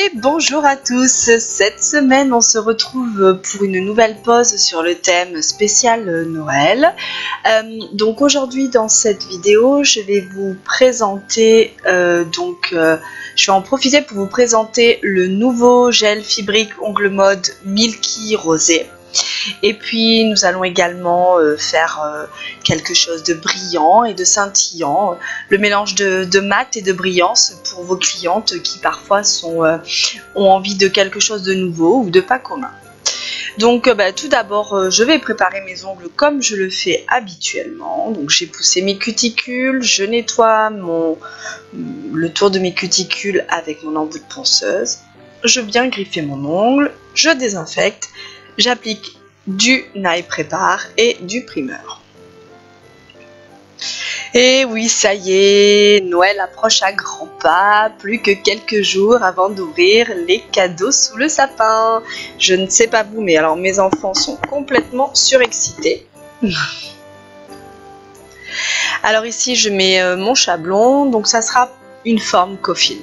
Et bonjour à tous. Cette semaine on se retrouve pour une nouvelle pause sur le thème spécial Noël. Donc aujourd'hui dans cette vidéo je vais vous présenter je vais en profiter pour vous présenter le nouveau gel fibrique Ongle Mode Milky Rosé. Et puis nous allons également faire quelque chose de brillant et de scintillant, le mélange de mat et de brillance pour vos clientes qui parfois ont envie de quelque chose de nouveau ou de pas commun. Donc tout d'abord je vais préparer mes ongles comme je le fais habituellement. Donc j'ai poussé mes cuticules, je nettoie le tour de mes cuticules avec mon embout de ponceuse, je viens griffer mon ongle, je désinfecte, j'applique du Nail Prépare et du primeur. Et oui, ça y est, Noël approche à grands pas, plus que quelques jours avant d'ouvrir les cadeaux sous le sapin. Je ne sais pas vous, mais alors mes enfants sont complètement surexcités. Alors ici, je mets mon chablon, donc ça sera une forme coffin.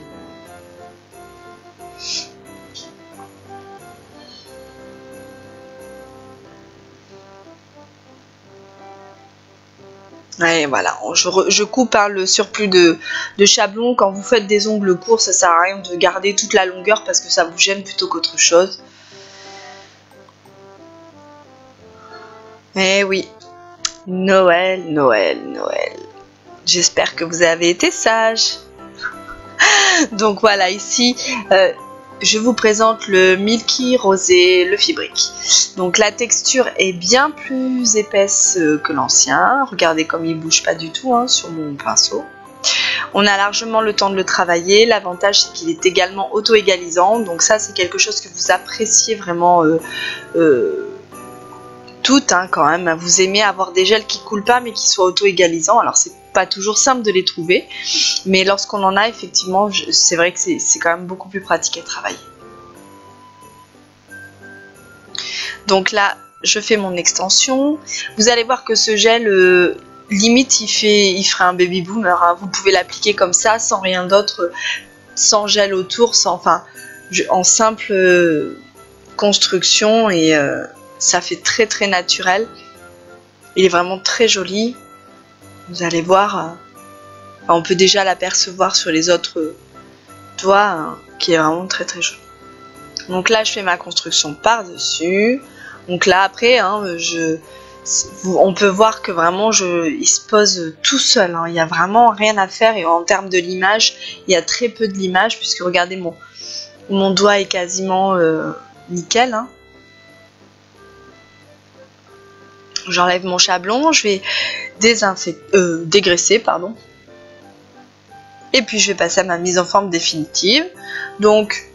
Et voilà, je coupe le surplus de chablon. Quand vous faites des ongles courts, ça sert à rien de garder toute la longueur parce que ça vous gêne plutôt qu'autre chose. Eh oui, Noël, Noël, Noël. J'espère que vous avez été sages. Donc voilà, ici, je vous présente le Milky Rosé, le fibrique. Donc la texture est bien plus épaisse que l'ancien. Regardez comme il bouge pas du tout sur mon pinceau. On a largement le temps de le travailler. L'avantage c'est qu'il est également auto-égalisant. Donc ça c'est quelque chose que vous appréciez vraiment toutes quand même. Vous aimez avoir des gels qui coulent pas mais qui soient auto-égalisants. Alors c'est pas toujours simple de les trouver. Mais lorsqu'on en a effectivement, c'est vrai que c'est quand même beaucoup plus pratique à travailler. Donc là, je fais mon extension. Vous allez voir que ce gel, limite, il ferait un baby boomer. Vous pouvez l'appliquer comme ça, sans rien d'autre, sans gel autour, en simple construction. Et ça fait très très naturel. Il est vraiment très joli. Vous allez voir, on peut déjà l'apercevoir sur les autres doigts, qui est vraiment très très joli. Donc là, je fais ma construction par-dessus. Donc là, après, on peut voir que vraiment, il se pose tout seul. Il n'y a vraiment rien à faire. Et en termes de limage, il y a très peu de limage, puisque regardez, mon doigt est quasiment nickel. J'enlève mon chablon, je vais dégraisser, pardon. Et puis je vais passer à ma mise en forme définitive. Donc,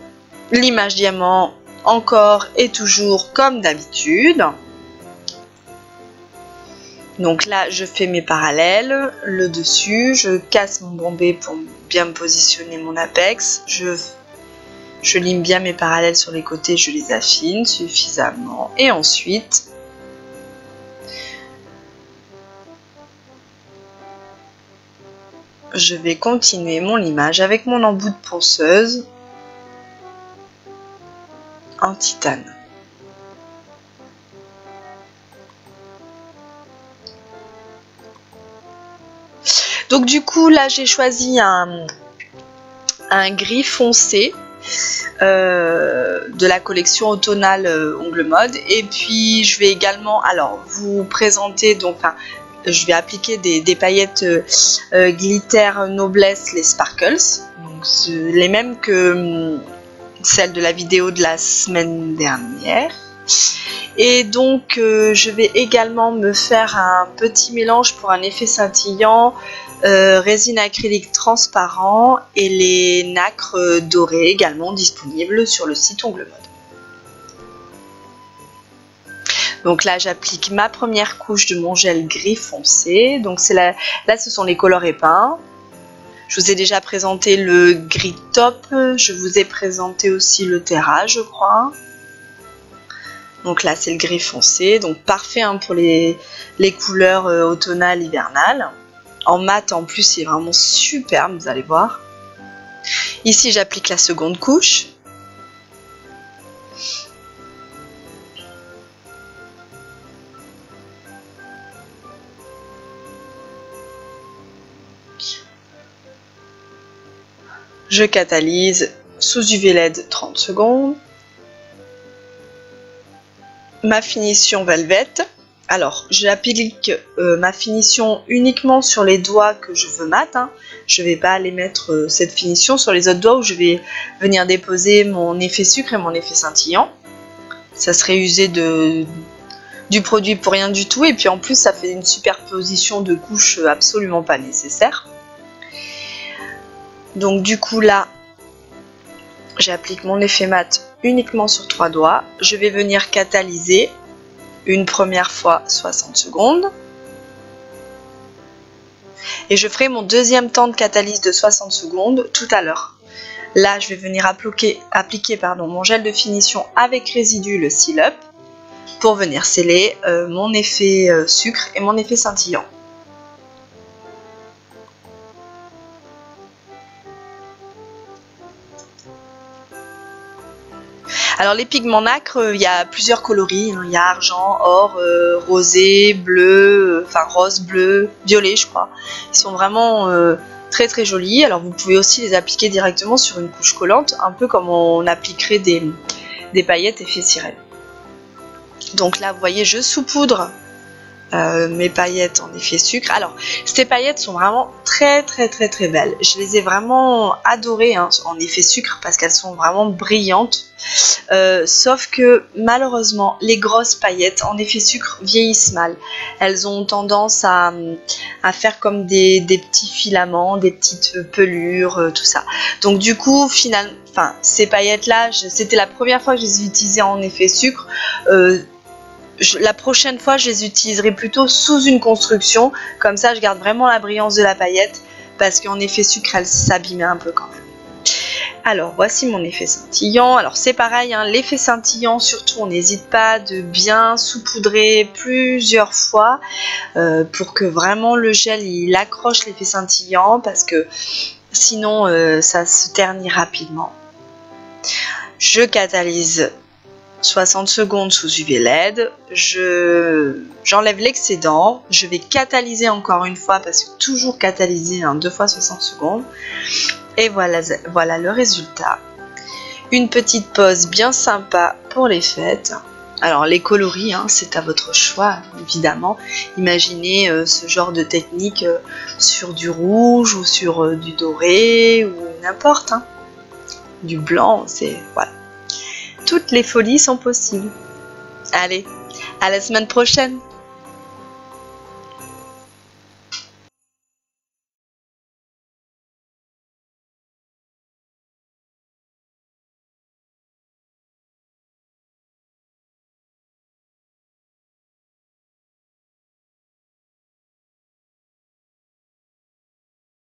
l'image diamant, encore et toujours comme d'habitude. Donc là, je fais mes parallèles, le dessus, je casse mon bombé pour bien me positionner mon apex. Je lime bien mes parallèles sur les côtés, je les affine suffisamment. Et ensuite, je vais continuer mon limage avec mon embout de ponceuse en titane. Donc du coup là j'ai choisi un gris foncé de la collection automnale Ongle Mode. Et puis je vais également vous présenter je vais appliquer des paillettes glitter noblesse, les sparkles, donc les mêmes que celle de la vidéo de la semaine dernière. Et donc je vais également me faire un petit mélange pour un effet scintillant, résine acrylique transparent et les nacres dorés également disponibles sur le site Ongle Mode. Donc là j'applique ma première couche de mon gel gris foncé. Donc là ce sont les couleurs épints. Je vous ai déjà présenté le gris top, je vous ai présenté aussi le terra, je crois. Donc là c'est le gris foncé, donc parfait pour les couleurs automnales, hivernales. En mat en plus, il est vraiment superbe, vous allez voir. Ici j'applique la seconde couche. Je catalyse sous UV LED 30 secondes. Ma finition Velvet. Alors, j'applique ma finition uniquement sur les doigts que je veux mat. Hein. Je ne vais pas aller mettre cette finition sur les autres doigts où je vais venir déposer mon effet sucre et mon effet scintillant. Ça serait user du produit pour rien du tout. Et puis en plus, ça fait une superposition de couches absolument pas nécessaire. Donc du coup là, j'applique mon effet mat uniquement sur 3 doigts. Je vais venir catalyser une première fois 60 secondes. Et je ferai mon deuxième temps de catalyse de 60 secondes tout à l'heure. Là, je vais venir appliquer mon gel de finition avec résidu, le Seal Up, pour venir sceller mon effet sucre et mon effet scintillant. Alors les pigments nacre, il y a plusieurs coloris, hein. Il y a argent, or, rosé, bleu, enfin rose, bleu, violet je crois. Ils sont vraiment très très jolis. Alors vous pouvez aussi les appliquer directement sur une couche collante, un peu comme on appliquerait des paillettes effet sirène. Donc là vous voyez, je saupoudre mes paillettes en effet sucre. Alors ces paillettes sont vraiment très belles. Je les ai vraiment adorées hein, en effet sucre parce qu'elles sont vraiment brillantes. Sauf que malheureusement les grosses paillettes en effet sucre vieillissent mal. Elles ont tendance à faire comme des petits filaments, des petites pelures, tout ça. Donc du coup finalement, ces paillettes là, c'était la première fois que je les utilisais en effet sucre. La prochaine fois, je les utiliserai plutôt sous une construction. Comme ça, je garde vraiment la brillance de la paillette. Parce qu'en effet sucre, elle s'abîmait un peu quand même. Alors, voici mon effet scintillant. Alors, c'est pareil, hein, l'effet scintillant, surtout, on n'hésite pas de bien saupoudrer plusieurs fois. Pour que vraiment le gel, il accroche l'effet scintillant. Parce que sinon, ça se ternit rapidement. Je catalyse 60 secondes sous UV LED, j'enlève l'excédent, je vais catalyser encore une fois parce que toujours catalyser hein, 2 fois 60 secondes et voilà le résultat. Une petite pause bien sympa pour les fêtes. Alors les coloris, hein, c'est à votre choix évidemment. Imaginez ce genre de technique sur du rouge ou sur du doré ou n'importe, hein. Du blanc, c'est voilà. Toutes les folies sont possibles. Allez, à la semaine prochaine!